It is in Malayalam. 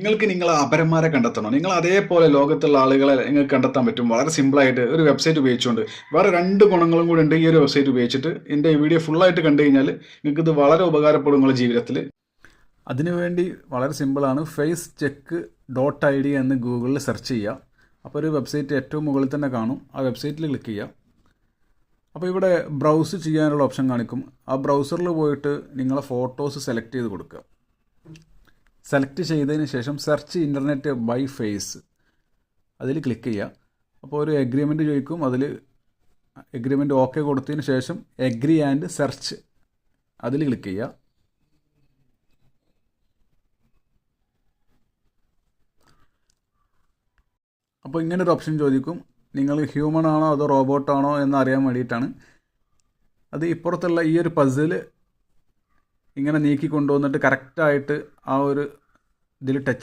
നിങ്ങൾക്ക് നിങ്ങളെ അപരന്മാരെ കണ്ടെത്തണം. നിങ്ങൾ അതേപോലെ ലോകത്തുള്ള ആളുകളെ നിങ്ങൾക്ക് കണ്ടെത്താൻ പറ്റും വളരെ സിമ്പിളായിട്ട് ഒരു വെബ്സൈറ്റ് ഉപയോഗിച്ചുകൊണ്ട്. വേറെ 2 ഗുണങ്ങളും കൂടി ഉണ്ട് ഈ ഒരു വെബ്സൈറ്റ് ഉപയോഗിച്ചിട്ട്. എൻ്റെ ഈ വീഡിയോ ഫുള്ളായിട്ട് കണ്ടു കഴിഞ്ഞാൽ നിങ്ങൾക്ക് ഇത് വളരെ ഉപകാരപ്പെടും നിങ്ങളുടെ ജീവിതത്തിൽ. അതിനുവേണ്ടി വളരെ സിമ്പിളാണ്. FaceCheck.id എന്ന് ഗൂഗിളിൽ സെർച്ച് ചെയ്യുക. അപ്പോൾ ഒരു വെബ്സൈറ്റ് ഏറ്റവും മുകളിൽ തന്നെ കാണും. ആ വെബ്സൈറ്റിൽ ക്ലിക്ക് ചെയ്യുക. അപ്പോൾ ഇവിടെ ബ്രൗസ് ചെയ്യാനുള്ള ഓപ്ഷൻ കാണിക്കും. ആ ബ്രൗസറിൽ പോയിട്ട് നിങ്ങളെ ഫോട്ടോസ് സെലക്ട് ചെയ്ത് കൊടുക്കുക. സെലക്ട് ചെയ്തതിന് ശേഷം സെർച്ച് ഇൻ്റർനെറ്റ് ബൈ ഫേസ് അതിൽ ക്ലിക്ക് ചെയ്യുക. അപ്പോൾ ഒരു എഗ്രിമെൻറ്റ് ചോദിക്കും. അതിൽ എഗ്രിമെൻറ്റ് ഓക്കെ കൊടുത്തതിന് ശേഷം എഗ്രി ആൻഡ് സെർച്ച് അതിൽ ക്ലിക്ക് ചെയ്യുക. അപ്പോൾ ഇങ്ങനൊരു ഓപ്ഷൻ ചോദിക്കും. നിങ്ങൾ ഹ്യൂമൺ ആണോ അതോ റോബോട്ടാണോ എന്നറിയാൻ വേണ്ടിയിട്ടാണ്. അത് ഇപ്പുറത്തുള്ള ഈ ഒരു പസിൽ ഇങ്ങനെ നീക്കി കൊണ്ടുവന്നിട്ട് കറക്റ്റായിട്ട് ആ ഒരു ഇതിൽ ടച്ച്